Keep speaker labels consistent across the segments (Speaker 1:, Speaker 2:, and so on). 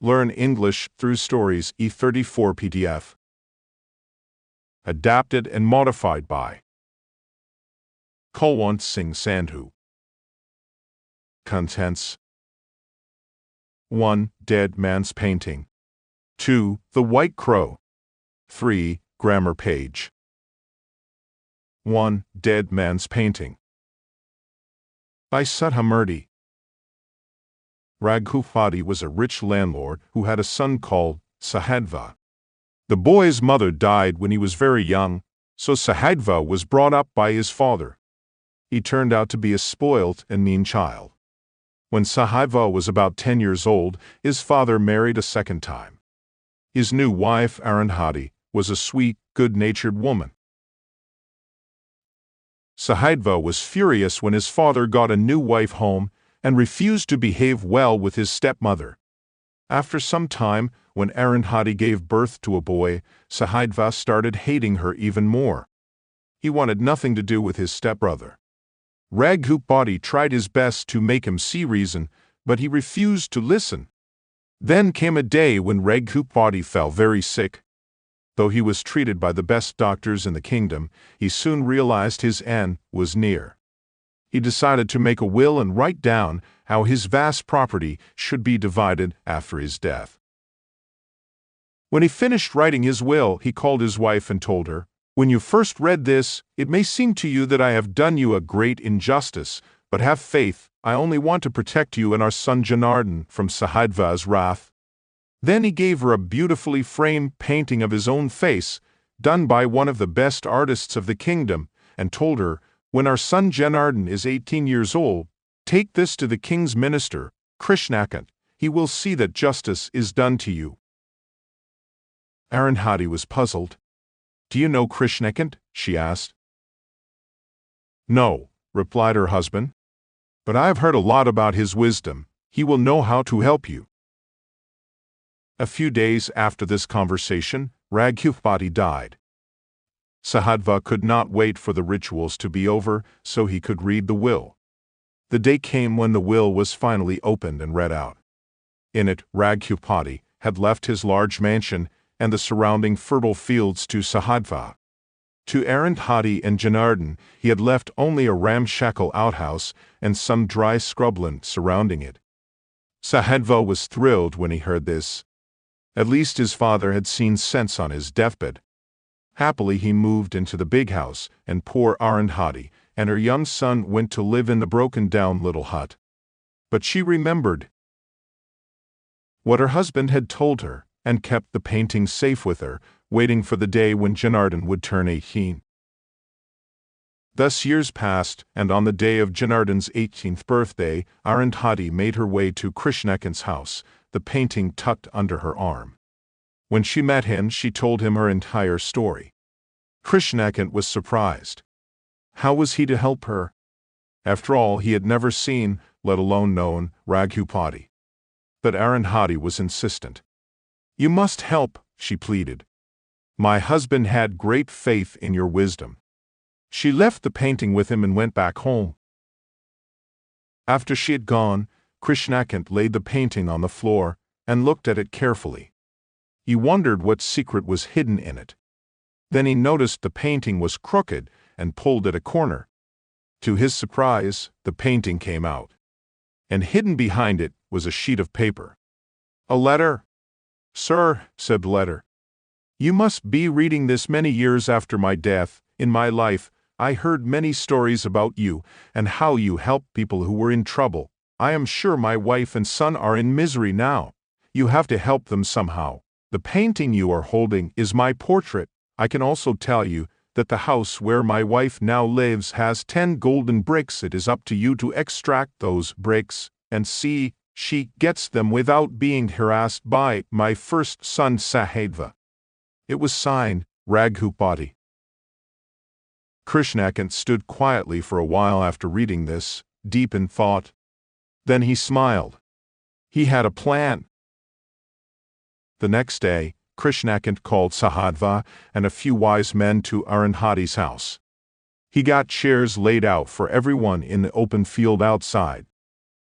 Speaker 1: Learn English through stories E34 PDF. Adapted and modified by Kulwant Singh Sandhu. Contents: 1. Dead Man's Painting. 2. The White Crow. 3. Grammar page. 1. Dead Man's Painting by Sudha Murty. Raghupati was a rich landlord who had a son called Sahadva. The boy's mother died when he was very young, so Sahadva was brought up by his father. He turned out to be a spoilt and mean child. When Sahadva was about 10 years old, his father married a second time. His new wife, Arundhati, was a sweet, good-natured woman. Sahadva was furious when his father got a new wife home and refused to behave well with his stepmother. After some time, when Arundhati gave birth to a boy, Sahadva started hating her even more. He wanted nothing to do with his stepbrother. Raghupati tried his best to make him see reason, but he refused to listen. Then came a day when Raghupati fell very sick. Though he was treated by the best doctors in the kingdom, he soon realized his end was near. He decided to make a will and write down how his vast property should be divided after his death. When he finished writing his will, he called his wife and told her, "When you first read this, it may seem to you that I have done you a great injustice, but have faith, I only want to protect you and our son Janardhan from Sahadva's wrath." Then he gave her a beautifully framed painting of his own face, done by one of the best artists of the kingdom, and told her, "When our son Janardhan is 18 years old, take this to the king's minister, Krishnakant. He will see that justice is done to you." Arundhati was puzzled. "Do you know Krishnakant?" she asked. "No," replied her husband, "but I have heard a lot about his wisdom. He will know how to help you." A few days after this conversation, Raghupati died. Sahadva could not wait for the rituals to be over so he could read the will. The day came when the will was finally opened and read out. In it, Raghupati had left his large mansion and the surrounding fertile fields to Sahadva. To Arundhati and Janardhan, he had left only a ramshackle outhouse and some dry scrubland surrounding it. Sahadva was thrilled when he heard this. At least his father had seen sense on his deathbed. Happily he moved into the big house, and poor Arundhati and her young son went to live in the broken-down little hut. But she remembered what her husband had told her, and kept the painting safe with her, waiting for the day when Janardhan would turn 18. Thus years passed, and on the day of Janardhan's 18th birthday, Arundhati made her way to Krishnakant's house, the painting tucked under her arm. When she met him, she told him her entire story. Krishnakant was surprised. How was he to help her? After all, he had never seen, let alone known, Raghupati. But Arundhati was insistent. "You must help," she pleaded. "My husband had great faith in your wisdom." She left the painting with him and went back home. After she had gone, Krishnakant laid the painting on the floor and looked at it carefully. He wondered what secret was hidden in it. Then he noticed the painting was crooked and pulled at a corner. To his surprise, the painting came out, and hidden behind it was a sheet of paper. "A letter." "Sir," said the letter, "you must be reading this many years after my death. In my life, I heard many stories about you and how you helped people who were in trouble. I am sure my wife and son are in misery now. You have to help them somehow. The painting you are holding is my portrait. I can also tell you that the house where my wife now lives has 10 golden bricks. It is up to you to extract those bricks and see she gets them without being harassed by my first son Sahadva." It was signed, Raghupati. Krishnakant stood quietly for a while after reading this, deep in thought. Then he smiled. He had a plan. The next day, Krishnakant called Sahadva and a few wise men to Arundhati's house. He got chairs laid out for everyone in the open field outside.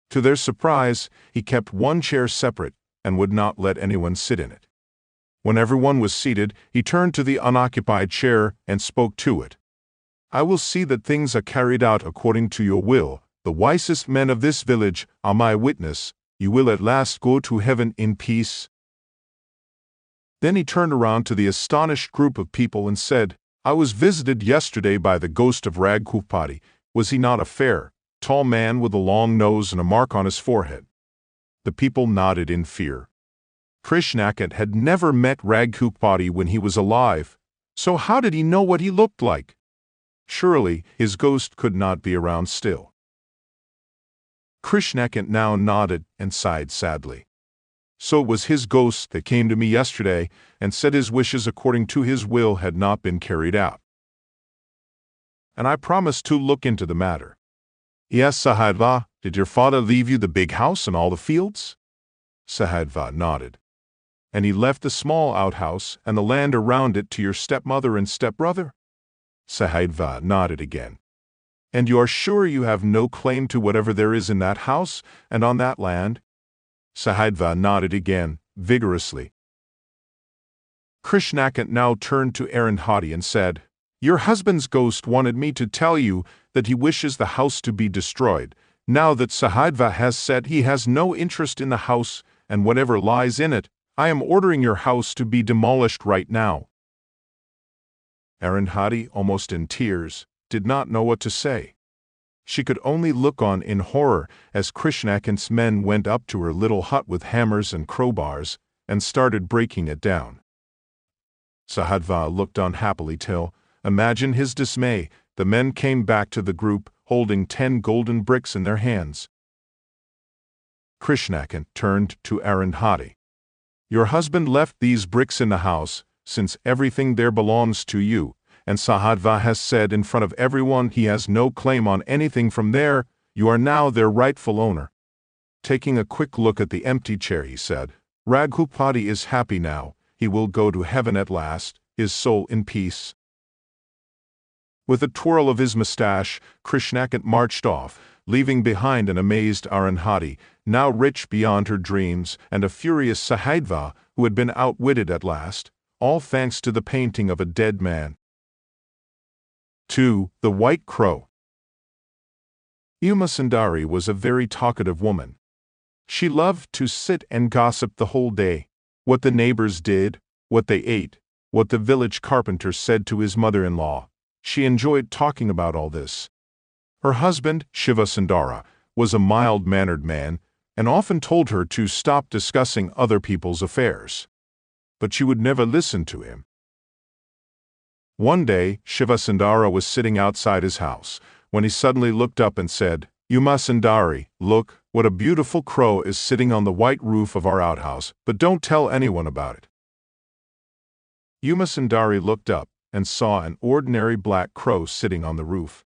Speaker 1: To their surprise, he kept one chair separate, and would not let anyone sit in it. When everyone was seated, he turned to the unoccupied chair and spoke to it. "I will see that things are carried out according to your will. The wisest men of this village are my witness. You will at last go to heaven in peace." Then he turned around to the astonished group of people and said, "I was visited yesterday by the ghost of Raghupati. Was he not a fair, tall man with a long nose and a mark on his forehead?" The people nodded in fear. Krishnakat had never met Raghupati when he was alive, so how did he know what he looked like? Surely his ghost could not be around still. Krishnakat now nodded and sighed sadly. "So it was his ghost that came to me yesterday and said his wishes according to his will had not been carried out. And I promised to look into the matter." "Yes, Sahadva, did your father leave you the big house and all the fields?" Sahadva nodded. "And he left the small outhouse and the land around it to your stepmother and stepbrother?" Sahadva nodded again. "And you are sure you have no claim to whatever there is in that house and on that land?" Sahadva nodded again, vigorously. Krishnakat now turned to Arundhati and said, "Your husband's ghost wanted me to tell you that he wishes the house to be destroyed. Now that Sahadva has said he has no interest in the house and whatever lies in it, I am ordering your house to be demolished right now." Arundhati, almost in tears, did not know what to say. She could only look on in horror as Krishnakant's men went up to her little hut with hammers and crowbars and started breaking it down. Sahadva looked on happily till, imagine his dismay, the men came back to the group holding 10 golden bricks in their hands. Krishnakant turned to Arundhati. "Your husband left these bricks in the house, since everything there belongs to you, and Sahadva has said in front of everyone he has no claim on anything from there. You are now their rightful owner." Taking a quick look at the empty chair, he said, "Raghupati is happy now. He will go to heaven at last, his soul in peace." With a twirl of his mustache, Krishnakant marched off, leaving behind an amazed Arundhati, now rich beyond her dreams, and a furious Sahadva, who had been outwitted at last, all thanks to the painting of a dead man. 2. The White Crow. Uma Sundari was a very talkative woman. She loved to sit and gossip the whole day, what the neighbors did, what they ate, what the village carpenter said to his mother-in-law. She enjoyed talking about all this. Her husband, Shiva Sundara, was a mild-mannered man and often told her to stop discussing other people's affairs. But she would never listen to him. One day, Shiva Sundara was sitting outside his house when he suddenly looked up and said, "Uma Sundari, look, what a beautiful crow is sitting on the white roof of our outhouse, but don't tell anyone about it." Uma Sundari looked up and saw an ordinary black crow sitting on the roof.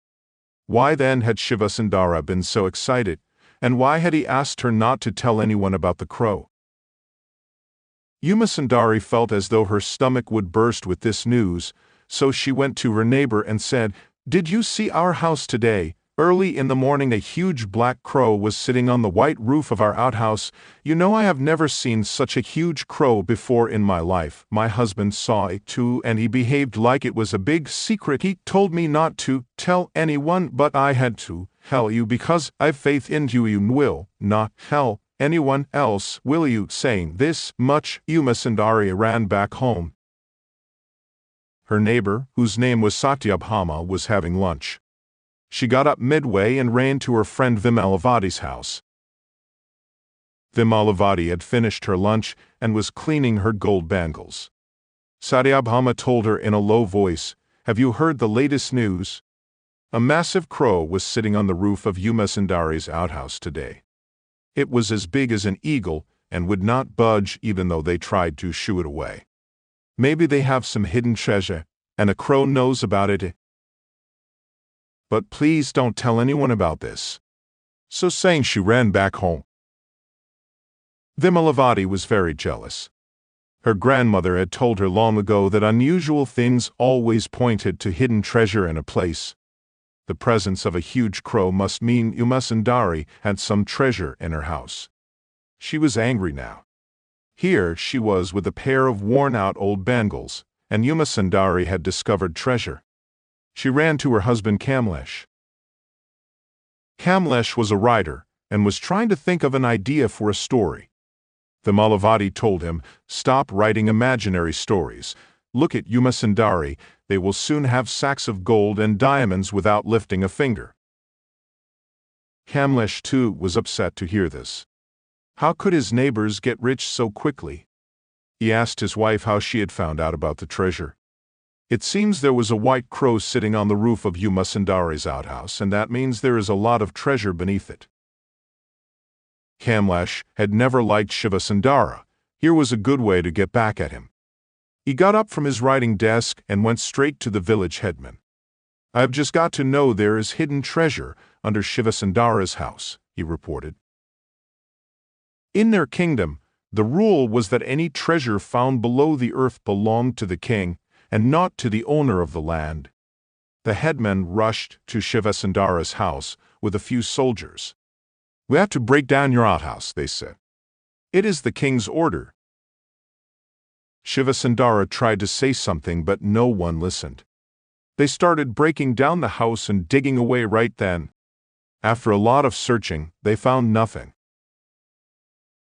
Speaker 1: Why then had Shiva Sundara been so excited, and why had he asked her not to tell anyone about the crow? Uma Sundari felt as though her stomach would burst with this news, so she went to her neighbor and said, "Did you see our house today? Early in the morning a huge black crow was sitting on the white roof of our outhouse. You know I have never seen such a huge crow before in my life. My husband saw it too, and he behaved like it was a big secret. He told me not to tell anyone, but I had to tell you because I've faith in you. You will not tell anyone else, will you?" Saying this much, Uma Sundari ran back home. Her neighbor, whose name was Satyabhama, was having lunch. She got up midway and ran to her friend Vimalavati's house. Vimalavati had finished her lunch and was cleaning her gold bangles. Satyabhama told her in a low voice, "Have you heard the latest news? A massive crow was sitting on the roof of Uma Sundari's outhouse today. It was as big as an eagle and would not budge even though they tried to shoo it away. Maybe they have some hidden treasure, and a crow knows about it. But please don't tell anyone about this." So saying, she ran back home. Vimalavati was very jealous. Her grandmother had told her long ago that unusual things always pointed to hidden treasure in a place. The presence of a huge crow must mean Uma Sundari had some treasure in her house. She was angry now. Here she was with a pair of worn-out old bangles, and Umasundari had discovered treasure. She ran to her husband Kamlesh. Kamlesh was a writer and was trying to think of an idea for a story. The Malavati told him, "Stop writing imaginary stories. Look at Umasundari, they will soon have sacks of gold and diamonds without lifting a finger." Kamlesh too was upset to hear this. How could his neighbors get rich so quickly? He asked his wife how she had found out about the treasure. "It seems there was a white crow sitting on the roof of Umasundari's outhouse, and that means there is a lot of treasure beneath it." Kamlesh had never liked Shivasundara. Here was a good way to get back at him. He got up from his writing desk and went straight to the village headman. "I have just got to know there is hidden treasure under Shivasundara's house," he reported. In their kingdom, the rule was that any treasure found below the earth belonged to the king and not to the owner of the land. The headman rushed to Shivasundara's house with a few soldiers. "We have to break down your outhouse," they said. "It is the king's order." Shivasundara tried to say something, but no one listened. They started breaking down the house and digging away right then. After a lot of searching, they found nothing.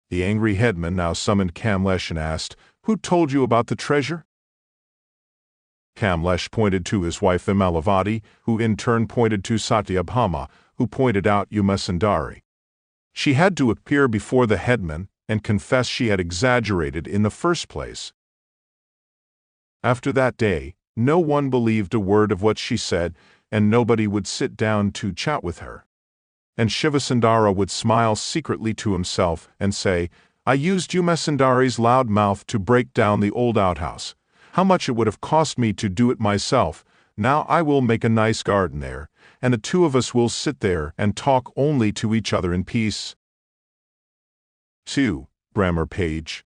Speaker 1: The angry headman now summoned Kamlesh and asked, "Who told you about the treasure?" Kamlesh pointed to his wife Vimalavati, who in turn pointed to Satyabhama, who pointed out Umasundari. She had to appear before the headman and confess she had exaggerated in the first place. After that day, no one believed a word of what she said, and nobody would sit down to chat with her. And Shivasundara would smile secretly to himself and say, "I used Umasundari's loud mouth to break down the old outhouse. How much it would have cost me to do it myself. Now I will make a nice garden there, and the two of us will sit there and talk only to each other in peace." 2. Grammar page.